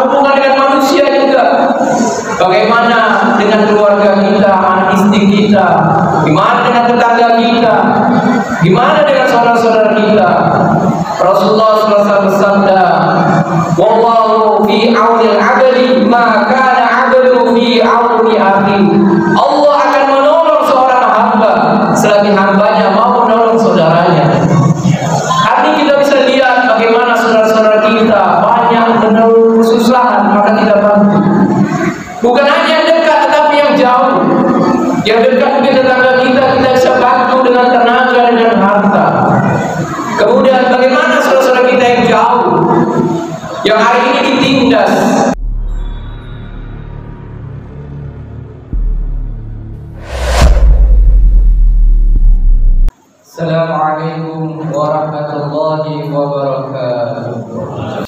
hubungan dengan manusia juga. Bagaimana dengan keluarga kita, anak istri kita, gimana dengan tetangga kita, gimana dengan saudara-saudara kita. Rasulullah SAW bersabda, wallahu fi aunil abdi ma kana abdu fi auni akhi. Allah akan menolong seorang hamba selagi hambanya mau menolong saudaranya. Hari kita bisa lihat bagaimana saudara-saudara kita banyak mengeluh kesusahan, maka kita bantu. Bukan hanya yang dekat, tetapi yang jauh. Yang dekat mungkin tetangga kita bisa bantu dengan tenaga, dengan harta. Kemudian bagaimana saudara-saudara kita yang jauh, yang hari ini ditindas. Assalamualaikum warahmatullahi wabarakatuh.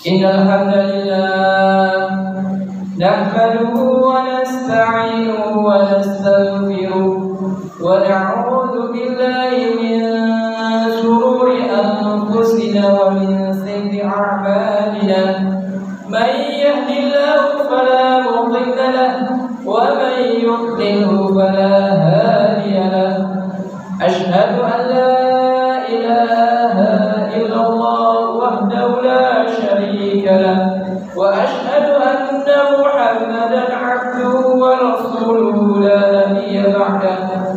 Innal hamdalillah nahmaduhu wa nasta'inuhu wa nastaghfiruh wa na'udzu billahi min shururi anfusina wa min sayyi'ati a'malina. Man yahdihillahu fala mudilla lahu wa man yudlilhu fala hadiya lahu. Ashhadu an la ilaha illallah wahdahu la syarika lahu wa ashhadu anna Muhammadan abduhu wa rasuluhu la nabiyya ba'dahu.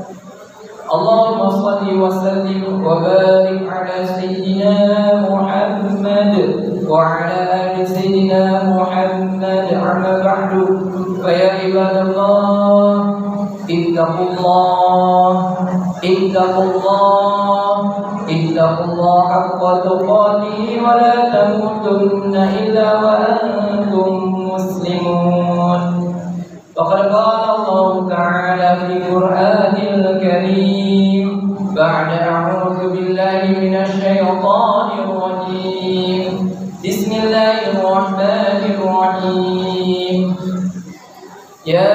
Allahumma shalli wa sallim wa barik ala sayyidina Muhammad wa ala ali sayyidina Muhammad. Amma ba'du, fa ya ibadallah ittaqullah ittaqullah haqqa tuqatih wa la tamutunna illa wa antum muslimun. Faqad qala Allah ta'ala fi Qur'anil Karim ba'da a'udzu billahi minasy syaithanir rajim. Bismillahirrahmanirrahim. Ya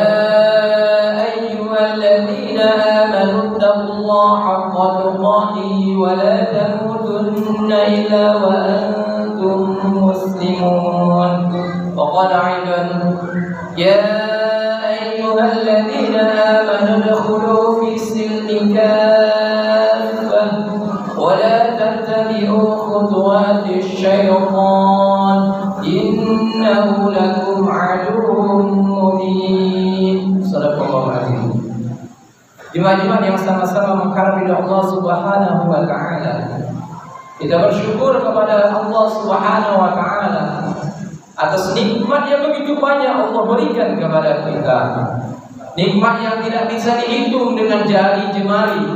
ayyuhalladzina amanu taqullaha haqqa tuqatih wa la tamutunna illa wa antum muslimun. Wa qala 'aidan ya ayyuhalladzina amanu udkhulu fi silmi kaffah wa la tattabi'u khutuwatis syaitan innahu lakum 'aduwwun mubin. Shadaqallahu adzim. Jemaah-jemaah yang sama-sama menghargai Allah Subhanahu wa ta'ala, kita bersyukur kepada Allah Subhanahu wa ta'ala atas nikmat yang begitu banyak Allah berikan kepada kita. Nikmat yang tidak bisa dihitung dengan jari jemari,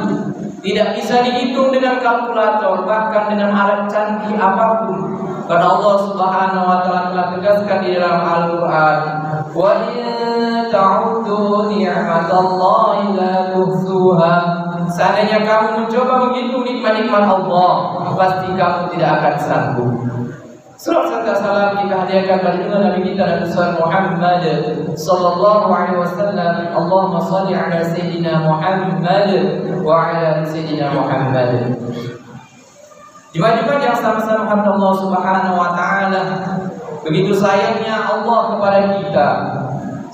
tidak bisa dihitung dengan kalkulator, bahkan dengan alat canggih apapun. Karena Allah Subhanahu wa ta'ala telah tegaskan di dalam Al-Qur'an, wa in ta'uddu ni'matallahi la tuhsuha. Seandainya kamu mencoba menghitung nikmat-nikmat Allah, pasti kamu tidak akan sanggup. Surah salam kita hadiahkan pada Nabi kita Nabi Muhammad sallallahu alaihi wasallam. Allahumma shalli ala sayyidina Muhammad wa ala sayyidina Muhammad. Jemaah-jemaah yang sama-sama hamba Allah Subhanahu wa ta'ala, begitu sayangnya Allah kepada kita,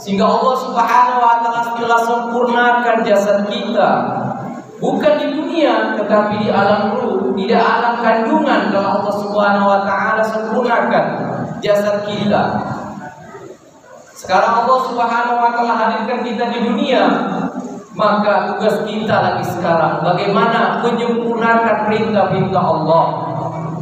sehingga Allah Subhanahu wa ta'ala telah sempurnakan jasad kita, bukan di dunia tetapi di alam ruh, di alam kandungan. Kalau Allah Subhanahu wa ta'ala sempurnakan jasad kita, sekarang Allah Subhanahu wa ta'ala hadirkan kita di dunia, maka tugas kita lagi sekarang bagaimana menyempurnakan perintah-perintah Allah.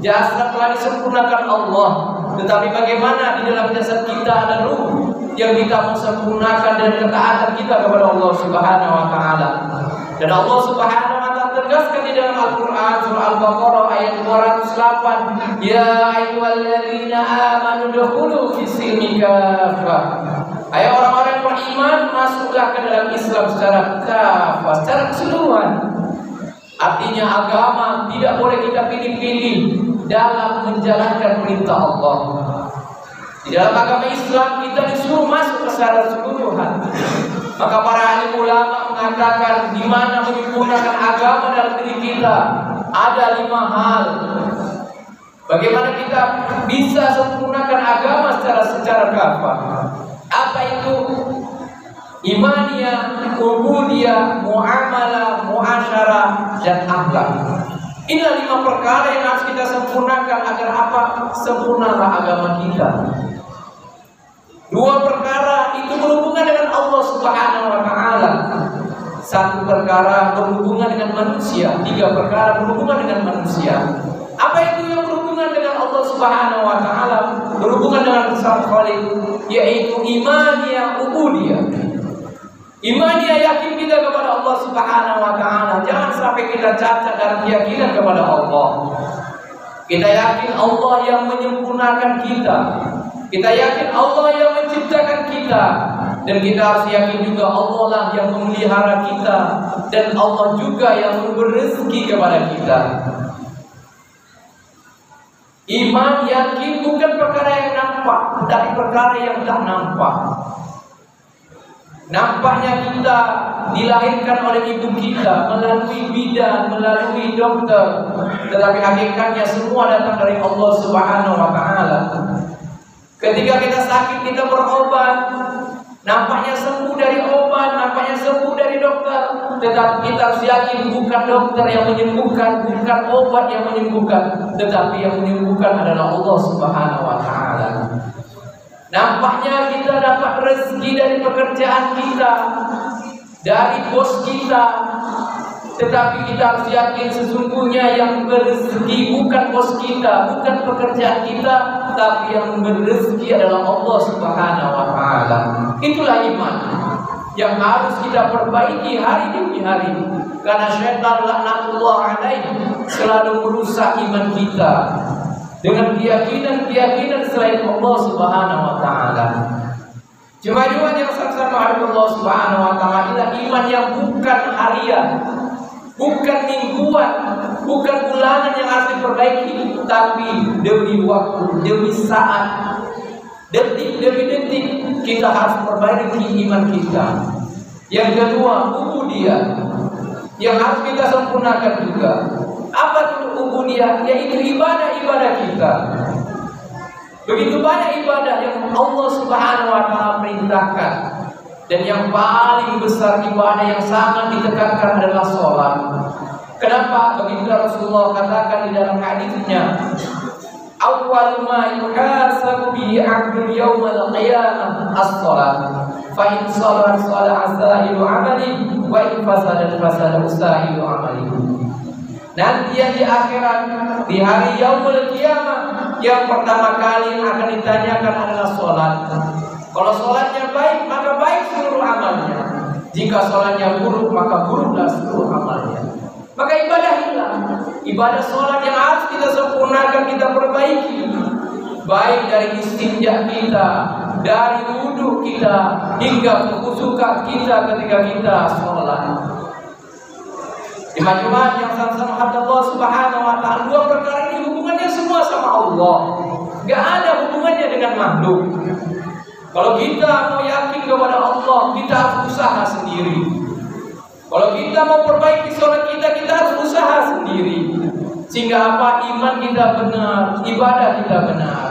Jasad telah disempurnakan Allah, tetapi bagaimana di dalam jasad kita ada ruh yang kita mau sempurnakan dan ketaatan kita kepada Allah Subhanahu wa ta'ala. Dan Allah Subhanahu wa ta'ala tegaskan di dalam Al-Qur'an surah Al-Baqarah ayat 208, ya ayyuhalladzina amanu udkhulu fis silmi kaffah. Hai orang-orang beriman, masuklah ke dalam Islam secara kafah, secara keseluruhan. Artinya agama tidak boleh kita pilih-pilih dalam menjalankan perintah Allah. Di dalam agama Islam kita disuruh masuk secara keseluruhan. Maka para alim ulama mengatakan di mana menyempurnakan agama dalam diri kita ada 5 hal. Bagaimana kita bisa sempurnakan agama secara kafah? Apa itu? Imaniyah, ubudiyah, muamalah, muasyarah, dan akhlak. Inilah 5 perkara yang harus kita sempurnakan agar apa? Sempurnalah agama kita. 2 perkara itu berhubungan dengan Allah Subhanahu wa Ta'ala. 1 perkara berhubungan dengan manusia. 3 perkara berhubungan dengan manusia. Apa itu yang berhubungan dengan Allah Subhanahu wa Ta'ala? Berhubungan dengan Sang Khaliq, yaitu imaniyah, ubudiyah. Imaniyah, yakin kita kepada Allah Subhanahu wa Ta'ala. Jangan sampai kita cacat dalam keyakinan kepada Allah. Kita yakin Allah yang menyempurnakan kita. Kita yakin Allah yang menciptakan kita. Dan kita harus yakin juga Allah lah yang memelihara kita. Dan Allah juga yang memberi rezeki kepada kita. Iman, yakin bukan perkara yang nampak, tapi perkara yang tak nampak. Nampaknya kita dilahirkan oleh ibu kita melalui bidan, melalui dokter, tetapi hakikatnya semua datang dari Allah Subhanahu wa Ta'ala. Ketika kita sakit, kita berobat, nampaknya sembuh dari obat, nampaknya sembuh dari dokter, tetapi kita harus yakin bukan dokter yang menyembuhkan, bukan obat yang menyembuhkan, tetapi yang menyembuhkan adalah Allah Subhanahu wa Ta'ala. Nampaknya kita dapat rezeki dari pekerjaan kita, dari bos kita, tetapi kita harus yakin sesungguhnya yang berrezeki bukan bos kita, bukan pekerjaan kita, tapi yang berrezeki adalah Allah Subhanahu wa Ta'ala. Itulah iman yang harus kita perbaiki hari demi hari, karena syaitan laknatullah alaihi selalu merusak iman kita dengan keyakinan selain Allah Subhanahu wa Ta'ala. Jemaah yang sama Allah Subhanahu wa Ta'ala adalah iman yang bukan harian, bukan mingguan, bukan bulanan yang harus diperbaiki, tapi demi waktu, demi saat, detik demi detik kita harus perbaiki iman kita. Yang kedua, ubudiyah yang harus kita sempurnakan juga. Apa itu ubudiyah? Yaitu ibadah-ibadah kita. Begitu banyak ibadah yang Allah Subhanahu wa Ta'ala perintahkan, dan yang paling besar ibadah yang sangat ditekankan adalah sholat. Kenapa? Begitu Rasulullah katakan di dalam hadisnya, awwal ma yuhasabu bihi 'abdul yaumal qiyamah as-shalat. Fa in shalat salaha sa'iru 'amali wa in fasada sa'iru 'amali. Nanti yang di akhirat, di hari yaumul qiyamah, yang pertama kali yang akan ditanyakan adalah sholat. Kalau sholatnya baik, maka baik seluruh amalnya. Jika sholatnya buruk, maka buruklah seluruh amalnya. Maka ibadah hilang. Ibadah sholat yang harus kita sempurnakan, kita perbaiki, baik dari istinja kita, dari wudhu kita, hingga kekhusyukan kita ketika kita sholat. Jemaat yang sama-sama Allah Subhanahu wa Ta'ala, 2 perkara ini hubungannya semua sama Allah, gak ada hubungannya dengan makhluk. Kalau kita mau yakin kepada Allah, kita harus usaha sendiri. Kalau kita mau perbaiki sholat kita, kita harus usaha sendiri. Sehingga apa? Iman kita benar, ibadah kita benar.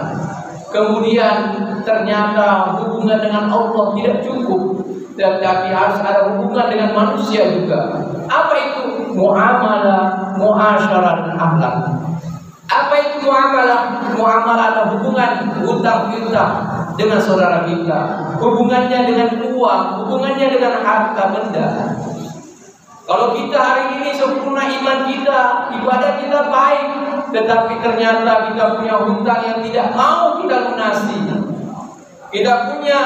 Kemudian ternyata hubungan dengan Allah tidak cukup, tetapi harus ada hubungan dengan manusia juga. Apa itu? Muamalah, muasyarah, dan akhlak. Apa itu muamalah? Muamalah adalah hubungan utang piutang dengan saudara kita, hubungannya dengan uang, hubungannya dengan harta benda. Kalau kita hari ini sempurna iman kita, ibadah kita baik, tetapi ternyata kita punya hutang yang tidak mau kita lunasi, kita punya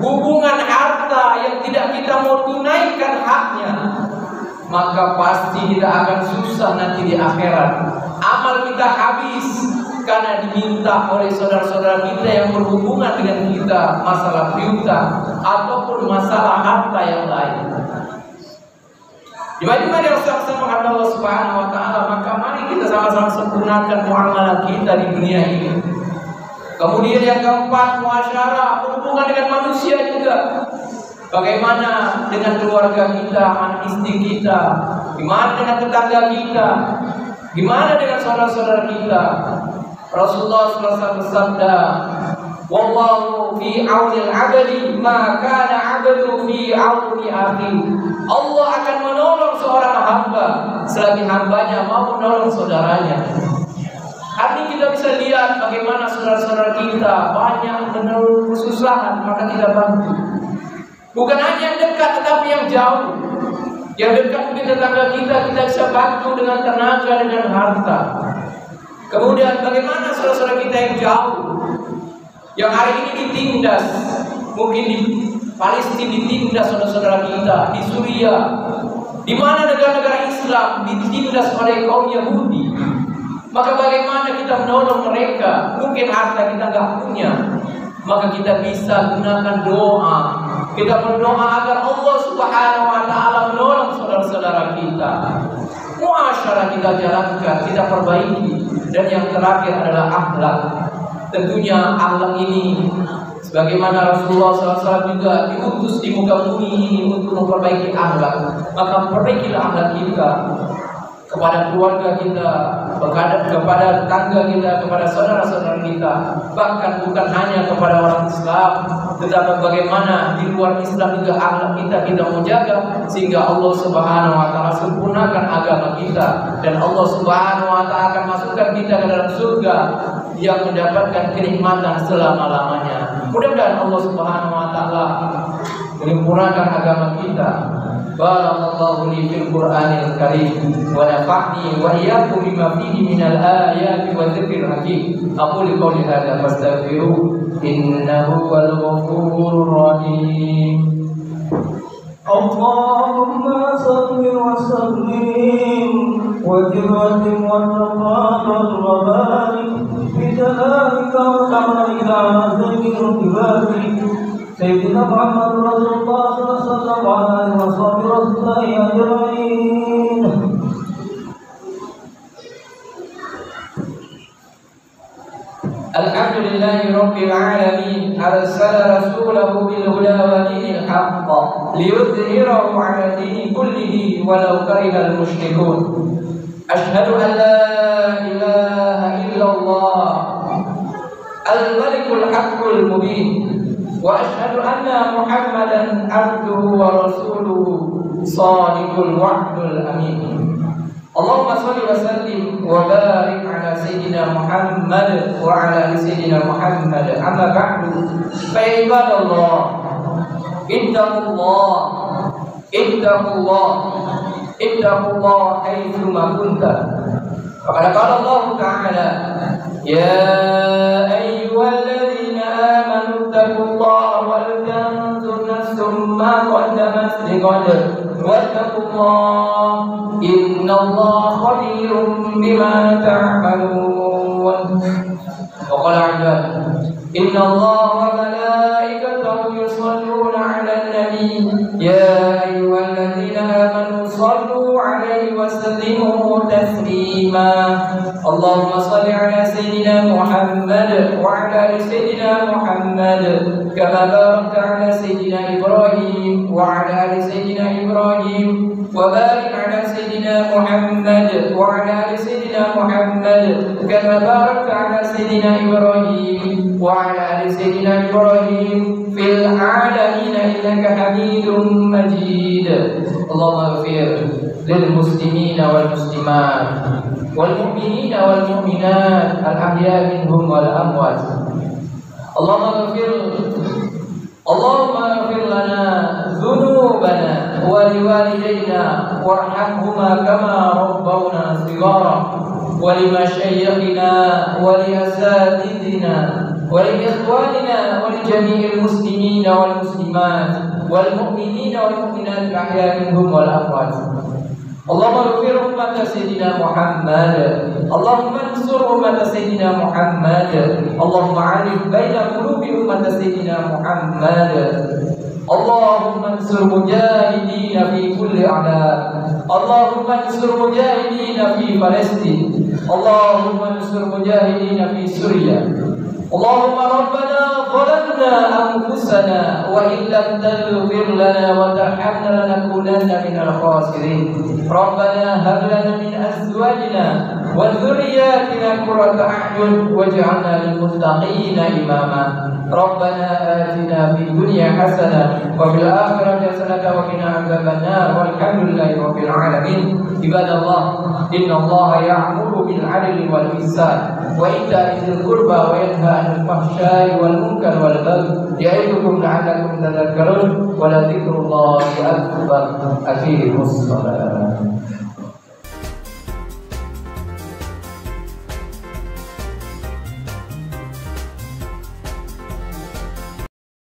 hubungan harta yang tidak kita mau tunaikan haknya, maka pasti kita akan susah nanti di akhirat. Amal kita habis karena diminta oleh saudara-saudara kita yang berhubungan dengan kita masalah piutang ataupun masalah harta yang lain. Jemaah yang sama-sama Allah Subhanahu wa Ta'ala, maka mari kita sama-sama sempurnakan muamalah kita di dunia ini. Kemudian yang keempat, muasyarah, berhubungan dengan manusia juga. Bagaimana dengan keluarga kita, anak istri kita, gimana dengan tetangga kita, gimana dengan saudara-saudara kita. Rasulullah SAW bersabda, wallahu fi aunil abdi ma kana abdu fi auni akhi. Allah akan menolong seorang hamba selagi hambanya mau menolong saudaranya. Hari ini kita bisa lihat bagaimana saudara-saudara kita banyak mengeluh kesusahan, maka kita bantu. Bukan hanya yang dekat tetapi yang jauh. Yang dekat mungkin tetangga kita bisa bantu dengan tenaga, dengan harta. Kemudian bagaimana saudara-saudara kita yang jauh, yang hari ini ditindas, mungkin di Palestina ditindas saudara-saudara kita, di Suriah, di mana negara-negara Islam ditindas oleh kaum Yahudi. Maka bagaimana kita menolong mereka? Mungkin harta kita nggak punya, maka kita bisa gunakan doa. Kita berdoa agar Allah Subhanahu wa Ta'ala menolong saudara-saudara kita. Muasyarah kita jalankan, kita perbaiki. Dan yang terakhir adalah akhlak. Tentunya akhlak ini, sebagaimana Rasulullah SAW juga diutus di muka bumi ini untuk memperbaiki akhlak. Maka perbaikilah akhlak kita kepada keluarga kita, kepada tetangga kita, kepada saudara-saudara kita, bahkan bukan hanya kepada orang Islam, tetapi bagaimana di luar Islam juga akhlak kita mau jaga, sehingga Allah Subhanahu wa Ta'ala sempurnakan agama kita, dan Allah Subhanahu wa Ta'ala akan masukkan kita ke dalam surga yang mendapatkan kenikmatan selama-lamanya. Mudah-mudahan Allah Subhanahu wa Ta'ala menyempurnakan agama kita. Barakallahu li fil Qur'anil Karim wa nafa'ni wa iyyakum bima fihi minal ayati wa dzikril hakim. Aqulu qawli hadza fastaghfiruhu innahu wal ghafurur rahim. Allahumma salli wa sallim wa jirwatim wa taqabbal wa barik bi jalalika wa kamalika ala sayyidil ibadi Sayyidina Muhammad Rasulullah sallallahu alaihi wasallam ajma'in. Alhamdulillahi rabbil alamin, arsala rasulahu bil huda wa dinil haqq liyudhhirahu 'ala dini kullihi walau karihal musyrikun. Asyhadu an la ilaha illallah al-malikul haqqul mubin. Wa asyhadu anna Muhammadan abduhu wa rasuluhu shadiqul wa'dul amin. Allahumma shalli wa sallim wa barik ala sayyidina Muhammad wa ala ali sayyidina Muhammad. Amma ba'du, fa ya ibadallah, ittaqullah haitsu ma kuntum. Faqad qala Allah Ta'ala, ya ayyuhalladzina amanu ittaqullaha wal tanzur nafsum ma qaddamat lighad wattaqullaha innallaha khabirum bima ta'malun. Wa qala 'ibad innallaha wa malaikatahu yusholluna 'alan nabi ya ayyuhalladzina amanu shallu 'alaihi wa sallimu taslima. Allahumma shalli 'ala sayyidina Muhammad wa 'ala ali sayyidina Muhammad kama barakta 'ala sayyidina Ibrahim wa 'ala ali sayyidina Ibrahim wa barik 'ala sayyidina Muhammad wa 'ala ali sayyidina Muhammad kama barakta 'ala sayyidina Ibrahim wa 'ala ali sayyidina Ibrahim fil 'alamin innaka Hamidum Majid. Allahumma ighfir lil muslimina wal muslimat wal mu'minina wal mu'minat al ahya minhum wal amwat. Allahumma ighfir lana dhunubana wa liwalidayna warhamhuma kama rabbawna shighara wa limashayikhina wa liasatidina wa liikhwanina wa lijami'il muslimina wal muslimat wal mu'minina wal mu'minat al ahya minhum wal amwat. Allahumma ighfir ummata sayyidina Muhammad. Allahumma ansur ummata sayyidina Muhammad. Allahumma alif baina qulubi ummata sayyidina Muhammad. Allahumma ansur mujahidina fi kulli a'la. Allahumma ansur mujahidina fi Palestin. Allahumma ansur mujahidina fi Suriah. اللهم ربنا ظلمنا أنفسنا وإن لم تغفر لنا وترحمنا لنكونن من الخاسرين. ربنا هب لنا من أزواجنا وذرياتنا قرة أعين واجعلنا للمتقين إماما. ربنا آتنا في الدنيا حسنة وفي الآخرة حسنة وقنا عذاب النار والحمد لله رب العالمين. عباد الله إن الله يأمر بالعدل والإحسان وإيتاء ذي القربى وينهى عن الفحشاء والمنكر والبغي يعظكم لعلكم تذكرون ولذكر الله أكبر. أقيموا الصلاة.